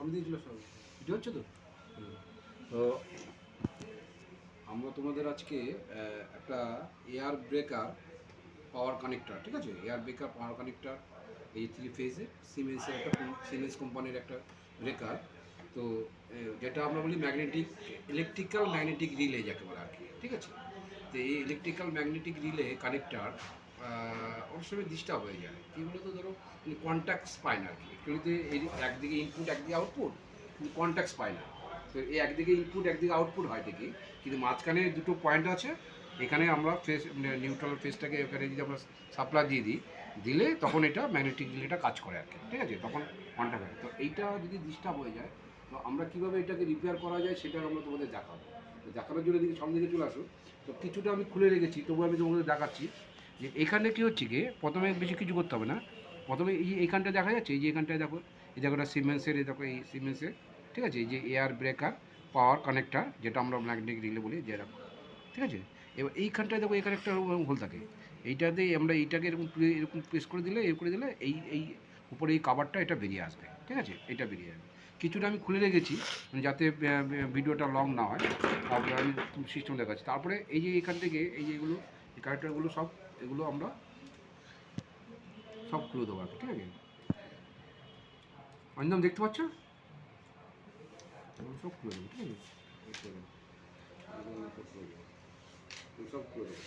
শুরু দিয়েছিল সব ভিডিও হচ্ছে তো। তো আমরা তোমাদের আজকে একটা এয়ার ব্রেকার পাওয়ার কানেক্টর, ঠিক আছে, এয়ার ব্রেকার পাওয়ার কানেক্টর, এই 3 ফেজের সিমেন্সের একটা সিমেন্স কোম্পানির একটা ব্রেকার। তো যেটা আমরা বলি ম্যাগনেটিক ইলেকট্রিক্যাল ম্যাগনেটিক রিলে যাকে বলে আর কি, ঠিক আছে। তো এই ইলেকট্রিক্যাল ম্যাগনেটিক রিলে কানেক্টর অনেক সময় ডিস্টার্ব হয়ে যায়। কী বলে তো, ধরো কন্ট্যাক্টস পায় না আর কি, একচুয়ালিতে এই একদিকে ইনপুট একদিকে আউটপুট, কিন্তু কন্ট্যাক্টস পায় না। তো এই একদিকে ইনপুট একদিকে আউটপুট হয় ঠিকই, কিন্তু মাঝখানে দুটো পয়েন্ট আছে। এখানে আমরা ফেস নিউট্রাল ফেসটাকে এখানে যদি আমরা সাপ্লাই দিয়ে দিই, দিলে তখন এটা ম্যাগনেটিক রিলেটা কাজ করে আর কি, ঠিক আছে, তখন কন্ট্যাক্ট হয়। তো এইটা যদি ডিস্টার্ব হয়ে যায়, তো আমরা কীভাবে এটাকে রিপেয়ার করা যায় সেটা আমরা তোমাদের দেখাবো। তো দেখানোর জন্য দিকে সামনে দিকে চলে আসো। তো কিছুটা আমি খুলে রেখেছি, তবু আমি তোমাদের দেখাচ্ছি যে এখানে কী হচ্ছে কি, প্রথমে বেশি কিছু করতে হবে না। প্রথমে এই যে এইখানটা দেখা যাচ্ছে, এই যে এখানটায় দেখো, এই জায়গাটা সিমেন্সের, এই দেখো এই সিমেন্সের, ঠিক আছে, এই যে এয়ার ব্রেকার পাওয়ার কানেক্টার, যেটা আমরা ম্যাগনেটিক রিলে বলি, যে এরকম, ঠিক আছে। এবার এইখানটায় দেখো এখানে একটা হোল থাকে, এইটাতে আমরা এইটাকে এরকম প্রেস করে দিলে, এই এই উপরে এই কাভারটা এটা বেরিয়ে আসবে, ঠিক আছে, এটা বেরিয়ে যাবে। কিছুটা আমি খুলে রেখেছি যাতে ভিডিওটা লং না হয়, তারপরে আমি সিস্টেম দেখাচ্ছি। তারপরে এই যে এখান থেকে এই যে এগুলো, এই ক্যারেক্টারগুলো সব, এগুলো আমরা সব খুলে দেবো আর কি, ঠিক আছে। অঞ্জম দেখতে পাচ্ছ, সব খুলে দেবো, ঠিক আছে, সব খুলে দেবো।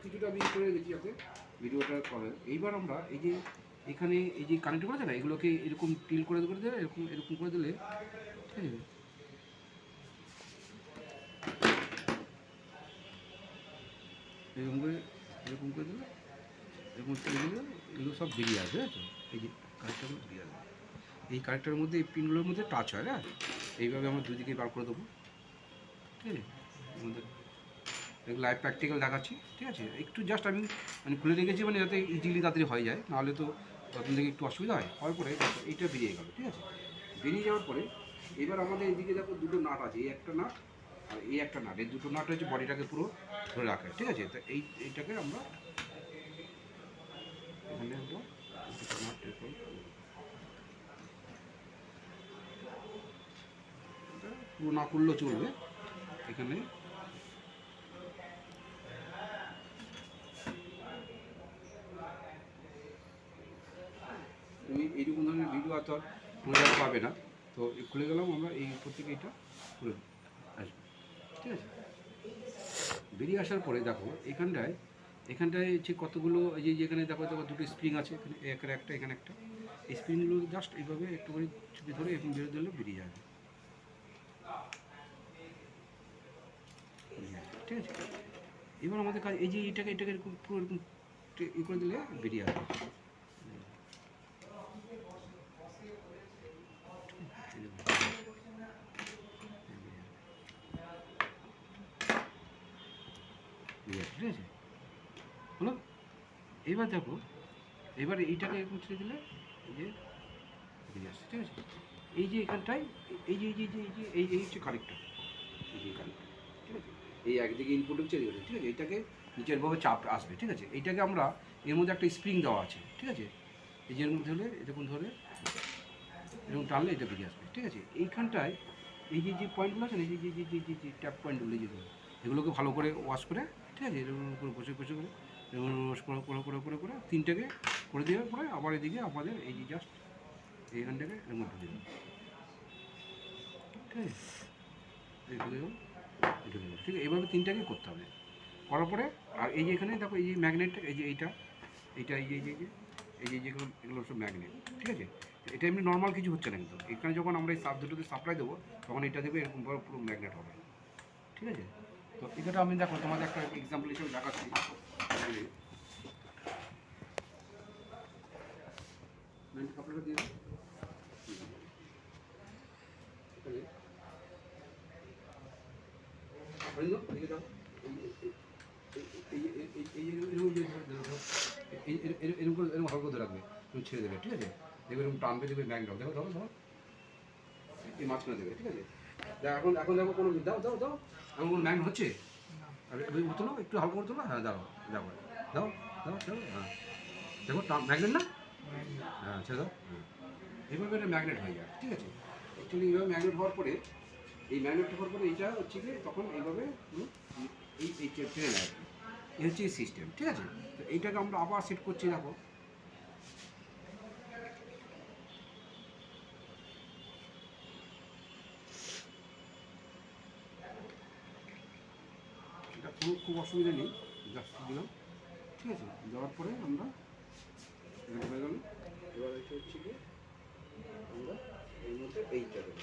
কিছুটা আমি করে গেছি যাতে ভিডিওটা করে। এইবার আমরা এই যে এখানে এই যে কানেক্ট করেছে না, এগুলোকে এরকম টিল করে দিলে, এরকম এরকম করে দিলে, ঠিক আছে, এরকম করে এরকম করে দিলে, এরকম করে দিলে এগুলো সব বেরিয়ে আসবে, তো এই যে কানেক্টারগুলো বেরিয়ে আসবে। এই কানেক্টারের মধ্যে এই পিনগুলোর মধ্যে টাচ হয়, হ্যাঁ, এইভাবে আমরা দুদিকে বার করে দেবো, ঠিক আছে। আমাদের লাইভ প্র্যাকটিক্যাল দেখাচ্ছি, ঠিক আছে। একটু জাস্ট আমি মানে খুলে রেখেছি, মানে যাতে ইজিলি তাড়াতাড়ি হয়ে যায়, নাহলে তো প্রথম থেকে একটু অসুবিধা হয়। হওয়ার পরে এইটা বেরিয়ে গেল, ঠিক আছে। বেরিয়ে যাওয়ার পরে এবার আমাদের এইদিকে দেখো দুটো নাট আছে, এই একটা নাট আর এই একটা নাট, এই দুটো নাট হচ্ছে বডিটাকে পুরো ধরে রাখে, ঠিক আছে। তো এইটাকে আমরা এখানে আমরা দুটো নাট এরকম পুরো না করলেও চলবে। এখানে তুমি এইরকম ধরনের ভিডিও আর খুলে যাওয়া পাবে না। তো খুলে গেলাম আমরা, এই উপর থেকে এটা খুলে আসবে, ঠিক আছে। বেরিয়ে আসার পরে দেখো এখানটায় হচ্ছে কতগুলো, এই যে এখানে দেখো দুটো স্প্রিং আছে, এখানে এখানে একটা, এখানে একটা। এই স্প্রিংগুলো জাস্ট এইভাবে একটুখানি ছুটি ধরে এরকম বেরো দিলে বেরিয়ে যাবে, ঠিক আছে। এবার আমাদের কাজ এই যে এটাকে এরকম পুরো এরকম ই করে দিলে বেরিয়ে আসবে, ঠিক আছে, হলো। এবার দেখো, এবার এইটাকে এরকম ছেড়ে দিলে এই যে বেরিয়ে আসছে, ঠিক আছে। এই যে এখানটায় এই যে এই যে এই যে এই হচ্ছে কানেক্টর, এই যে কানেক্টর, ঠিক আছে। এই একদিকে ইনপুট হচ্ছে, ঠিক আছে, এইটাকে নিচেরভাবে চাপ আসবে, ঠিক আছে। এইটাকে আমরা এর মধ্যে একটা স্প্রিং দেওয়া আছে, ঠিক আছে। এই যে এর মধ্যে হলে এরকম ধরে এরকম টানলে এটা বেরিয়ে আসবে, ঠিক আছে। এইখানটায় এই যে যে পয়েন্টগুলো আছে না, এই যে যে যে যে যে ট্যাপ পয়েন্টগুলো, এই যে এগুলোকে ভালো করে ওয়াশ করে, ঠিক আছে, এরকম করে বসে বসে করে এরকম ওয়াশ করে করে করে করে করে তিনটাকে করে দেওয়ার পরে আবার এদিকে আমাদের এই যে জাস্ট এইখানটাকে এর মধ্যে দিয়ে দেবো, ঠিক আছে, এই ঢুকে গেল, ঢুকে গেল, ঠিক আছে। এইভাবে তিনটাকে করতে হবে। করার পরে আর এই যে এখানে দেখো এই যে ম্যাগনেটটা, এই যে এইটা এই যে এই যে এই যে যেগুলো, এগুলো সব ম্যাগনেট, ঠিক আছে। এটা এমনি নর্মাল কিছু হচ্ছে না, কিন্তু এখানে যখন আমরা এই দুটোতে সাপ্লাই দেবো, তখন এটা দেবে এরকম পুরো ম্যাগনেট হবে, ঠিক আছে। তো এটা আমি দেখো তোমাদের একটা এক্সাম্পল হিসেবে দেখাচ্ছি। কাপড়টা দিয়ে এরকম হালকা ধরে রাখবে, তুমি ছেড়ে দেবে, ঠিক আছে। দেখবে এরকম টানবে, দেবে ম্যাগনেট, দেখো ধরো ধরো এই মাঝখানে দেবে, ঠিক আছে। এখন এখন দেখো কোনো দাও দাও দাও, এখন কোনো ম্যাগনেট হচ্ছে, আর তোলো একটু হালকা করে তোলো, হ্যাঁ দাও দাও দাও দাও দাও, হ্যাঁ দেখো ম্যাগনেট না, হ্যাঁ ছেড়ে দাও, এইভাবে এটা ম্যাগনেট হয়ে যায়, ঠিক আছে। অ্যাকচুয়ালি এইভাবে ম্যাগনেট হওয়ার পরে, এই ম্যাগনেটটা হওয়ার পরে এইটা হচ্ছে কি তখন এইভাবে এই ট্রেন আর কি, এই হচ্ছে এই সিস্টেম, ঠিক আছে। তো এইটাকে আমরা আবার সেট করছি, দেখো এটা কোনো খুব অসুবিধা নেই, জাস্ট দিলাম, ঠিক আছে। দেওয়ার পরে আমরা এখানে হয়ে গেল। এবার এটা হচ্ছে কি আমরা এর মধ্যে এইটা দেবো,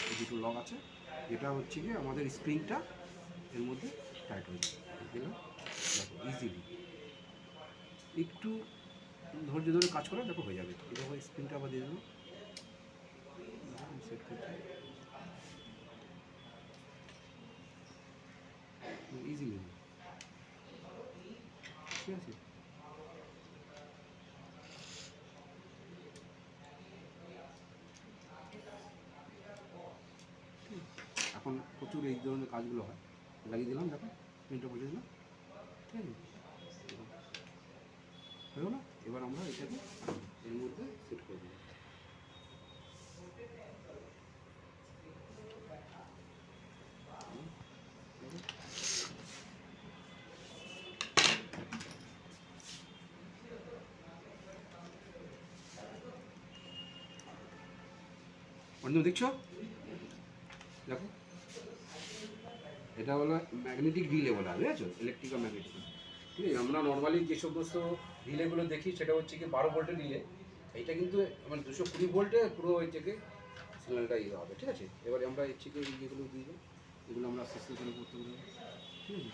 এই দুটো লক আছে, এটা হচ্ছে কি আমাদের স্প্রিংটা এর মধ্যে টাইট হয়ে যাবে, দিলাম, দেখো ইজিলি একটু ধৈর্য ধরে কাজ করে দেখো হয়ে যাবে। এরকম স্প্রিংটা আবার দিয়ে দেবো, সেট করছি ইজিলি, ঠিক আছে। এখন প্রচুর এই ধরনের কাজগুলো হয়, লাগিয়ে দিলাম, দেখো প্রিন্টটা বসে দিলাম, ঠিক আছে, হয়ে গেল। এবার আমরা এটাকে এর মধ্যে সেট করে দিলাম। অন্য দেখছো, দেখো এটা হলো ম্যাগনেটিক রিলে বলা হয়, বুঝেছো, ইলেকট্রিক্যাল ম্যাগনেটিক, ঠিক আছে। আমরা নর্মালি যে সমস্ত রিলেগুলো দেখি সেটা হচ্ছে কি 12 ভোল্টের রিলে, এইটা কিন্তু মানে 220 ভোল্টে পুরো ওই থেকে সিগন্যালটা ইয়ে হবে, ঠিক আছে। এবারে আমরা এর থেকে ইয়েগুলো দিয়ে দেবো, এগুলো আমরা আস্তে আস্তে করে করতে পারবো, ঠিক আছে।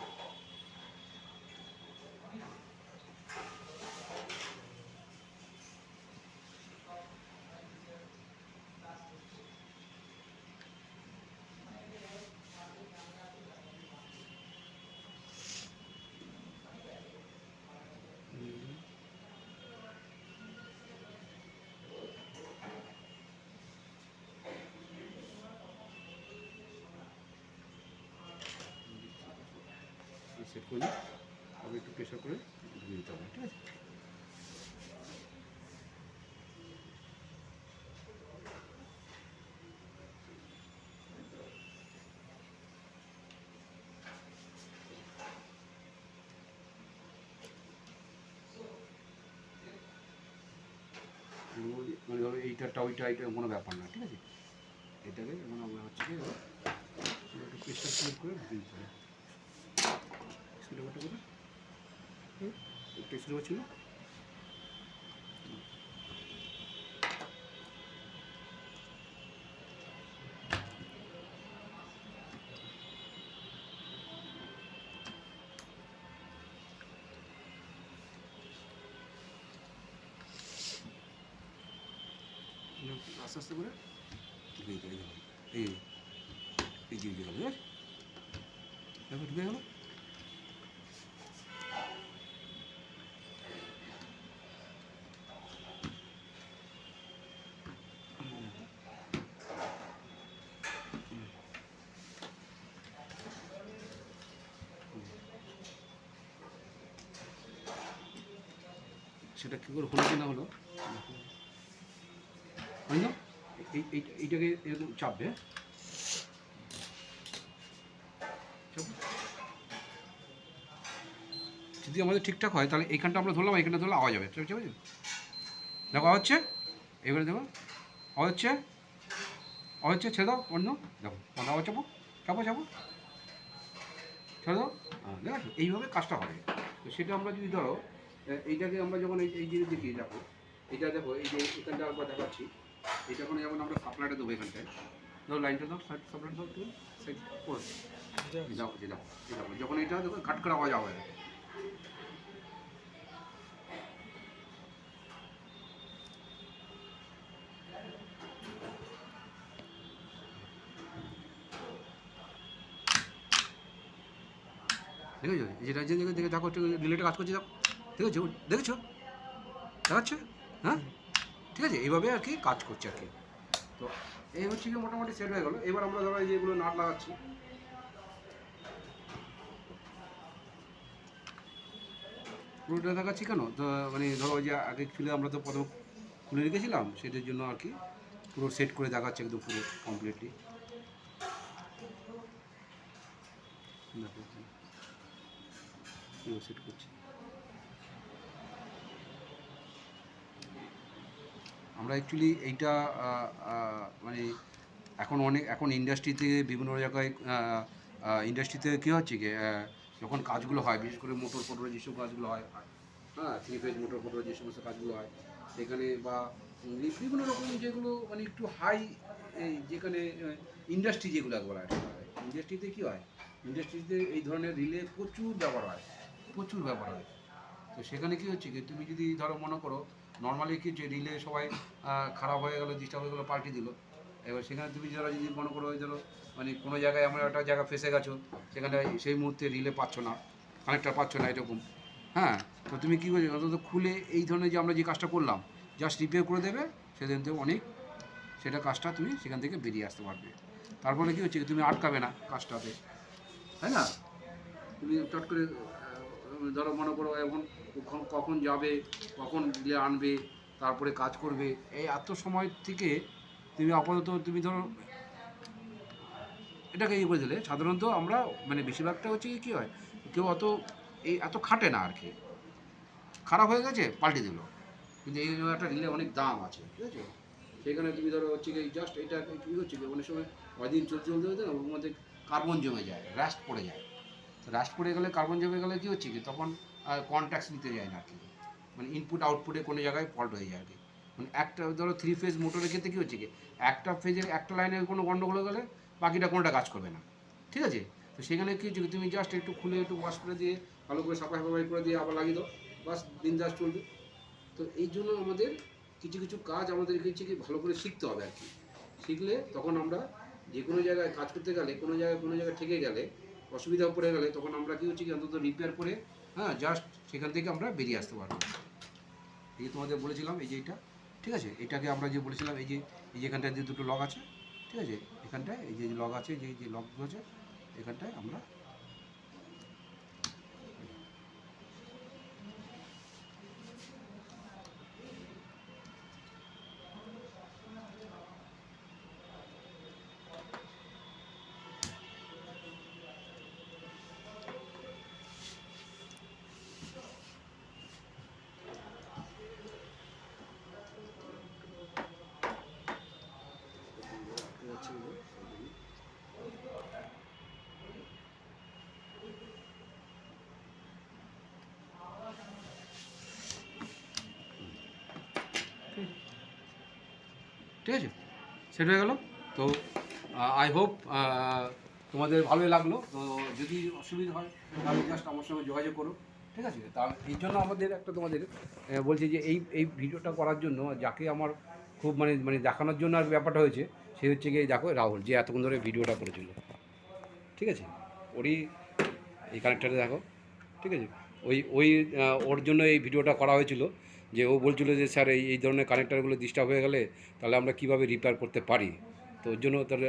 সেট করে নিই, আবার একটু প্রেশার করে ঢুকিয়ে দিতে হবে, ঠিক আছে। মানে ধরো এইটা ওইটা এইটা কোনো ব্যাপার না, ঠিক আছে। এটাকে যেমন আমরা হচ্ছে কি একটু প্রেশার ক্রিয়েট করে ঢুকিয়ে দিতে হবে, সিলেবারটা করে একটু সিলেবার ছিল, আস্তে আস্তে করে ঢুকিয়ে দিতে হবে, এই এই দিয়ে দিলাম, ঠিক আছে, দেখো ঢুকে গেলো। সেটা কী করে হলো কি না হলো, হয় না, এইটাকে এরকম চাপবে, যদি আমাদের ঠিকঠাক হয় তাহলে এইখানটা আমরা ধরলাম, এইখানটা ধরলে আওয়াজ হবে, ঠিক আছে, দেখো আওয়াজ হচ্ছে, এবারে দেখো আওয়াজ হচ্ছে, আওয়াজ হচ্ছে, ছেড়ে দাও অন্য, দেখো আওয়াজ চাপো, চাপো চাপো, ছেড়ে দাও, হ্যাঁ দেখো এইভাবে কাজটা হবে। তো সেটা আমরা যদি ধরো এইটাকে আমরা যখন এই জিনিস দেখি, দেখো এটা দেখো এই যে এখানটা আমরা দেখাচ্ছি, এটা এখন যেমন আমরা সাপ্লাইটা দেবো এখানটায়, ধরো লাইনটা দাও, সাপ্লাইটা দাও, তুমি সাইড করে দাও, দেখো যখন এটা দেখো কাট করে আওয়াজ হবে, দেখেছো যেটা যে দেখে দেখো একটু রিলেটে কাজ করছে, দেখো দেখেছো, দেখেছো দেখাচ্ছে, হ্যাঁ ঠিক আছে, এইভাবে আর কি কাজ করছে আর কি। তো এই হচ্ছে কি মোটামুটি সেট হয়ে গেলো। এবার আমরা ধরো এই যেগুলো নাট লাগাচ্ছি, পুরোটা দেখাচ্ছি কেন তো মানে ধরো ওই যে আগে খুলে আমরা তো প্রথম খুলে রেখেছিলাম, সেটার জন্য আর কি পুরো সেট করে দেখাচ্ছে একদম পুরো কমপ্লিটলি। দেখো পুরো সেট করছি আমরা অ্যাকচুয়ালি এইটা মানে এখন ইন্ডাস্ট্রিতে বিভিন্ন জায়গায় ইন্ডাস্ট্রিতে কী হচ্ছে কি যখন কাজগুলো হয় বিশেষ করে মোটর ফোটর যেসব কাজগুলো হয়, হ্যাঁ থ্রি ফেজ মোটর ফোটর যে সমস্ত কাজগুলো হয় সেখানে বা বিভিন্ন রকম যেগুলো মানে একটু হাই এই যেখানে ইন্ডাস্ট্রি যেগুলো একবার ইন্ডাস্ট্রিতে কী হয়, ইন্ডাস্ট্রিতে এই ধরনের রিলে প্রচুর ব্যবহার হয়, প্রচুর ব্যবহার হয়। তো সেখানে কী হচ্ছে কি তুমি যদি ধরো মনে করো নর্মালি কি যে রিলে সবাই খারাপ হয়ে গেলো ডিস্টার্ব হয়ে গেলো পাল্টে দিল, এবার সেখানে তুমি যারা যদি মনে করো ওই ধরো মানে কোনো জায়গায় আমরা একটা জায়গা ফেসে গেছো, সেখানে সেই মুহূর্তে রিলে পাচ্ছ না, কানেক্টার পাচ্ছ না এরকম, হ্যাঁ তো তুমি কী করছো অন্তত খুলে এই ধরনের যে আমরা যে কাজটা করলাম জাস্ট রিপেয়ার করে দেবে, সেদিন থেকে অনেক সেটা কাজটা তুমি সেখান থেকে বেরিয়ে আসতে পারবে। তারপরে কী হচ্ছে তুমি আটকাবে না কাজটাতে, তাই না? তুমি চট করে ধরো মনে করো এখন কখন যাবে, কখন দিলে আনবে, তারপরে কাজ করবে, এই এত সময় থেকে তুমি আপাতত তুমি ধরো এটাকে ইয়ে করে দিলে সাধারণত আমরা মানে বেশিরভাগটা হচ্ছে কী হয় কেউ অত এত খাটে না আর কি, খারাপ হয়ে গেছে পাল্টে দিল, কিন্তু এই একটা রিলে অনেক দাম আছে, ঠিক আছে? সেখানে তুমি ধরো হচ্ছে কি জাস্ট এটা কী হচ্ছে কি অনেক সময় কদিন চলতে চলতে হতে না ওর মধ্যে কার্বন জমে যায়, রাস্ট পড়ে যায়, রাস্ট পড়ে গেলে কার্বন জমে গেলে কী হচ্ছে কি তখন কন্ট্যাক্ট নিতে যায় না আর কি, মানে ইনপুট আউটপুটে কোনো জায়গায় ফল্ট হয়ে যায় আর কি। মানে একটা ধরো থ্রি ফেজ মোটরের ক্ষেত্রে কী হচ্ছে কি একটা ফেজের একটা লাইনে কোনো গন্ডগোল হয়ে গেলে বাকিটা কোনোটা কাজ করবে না, ঠিক আছে? তো সেখানে কী হচ্ছে তুমি জাস্ট একটু খুলে একটু ওয়াশ করে দিয়ে ভালো করে সাফাই করে দিয়ে আবার লাগিয়ে দাও, বাস বিন্দাস চলবে। তো এই জন্য আমাদের কিছু কিছু কাজ আমাদের হচ্ছে কি ভালো করে শিখতে হবে আর কি, শিখলে তখন আমরা যে কোনো জায়গায় কাজ করতে গেলে কোনো জায়গায় ঠেকে গেলে অসুবিধা পড়ে গেলে তখন আমরা কী হচ্ছে কি অন্তত রিপেয়ার করে হ্যাঁ জাস্ট সেখান থেকে আমরা বেরিয়ে আসতে পারবো। এই যে তোমাদের বলেছিলাম এই যে এটা, ঠিক আছে, এটাকে আমরা যে বলেছিলাম এই যে এখানটায় যে দুটো লক আছে, ঠিক আছে, এখানটায় এই যে লক আছে যে লকগুলো আছে এখানটায় আমরা ঠিক আছে সেট হয়ে গেল। তো আই হোপ তোমাদের ভালোই লাগলো। তো যদি অসুবিধা হয় তাহলে জাস্ট আমার সঙ্গে যোগাযোগ করো, ঠিক আছে? তা এই জন্য আমাদের একটা তোমাদের বলছি যে এই ভিডিওটা করার জন্য যাকে আমার খুব মানে মানে দেখানোর জন্য আর ব্যাপারটা হয়েছে সে হচ্ছে গিয়ে দেখো রাহুল, যে এতক্ষণ ধরে ভিডিওটা করেছিল, ঠিক আছে? ওরই এই কানেক্টারে দেখো, ঠিক আছে? ওই ওর জন্য এই ভিডিওটা করা হয়েছিল, যে ও বলছিল যে স্যার এই ধরনের কানেক্টারগুলো ডিস্টার্ব হয়ে গেলে তাহলে আমরা কীভাবে রিপেয়ার করতে পারি। তো ওর জন্য তাহলে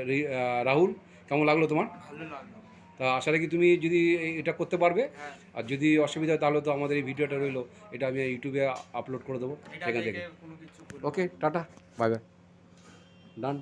রাহুল কেমন লাগলো তোমার? ভালো লাগলো। তা আশা রাখি তুমি যদি এটা করতে পারবে, হ্যাঁ, আর যদি অসুবিধা হয় তাহলে তো আমাদের এই ভিডিওটা রইলো, এটা আমি ইউটিউবে আপলোড করে দেবো এটা সেখান দেখে থেকে। কোনো কিছু ওকে টাটা, বাই বাই, ডান।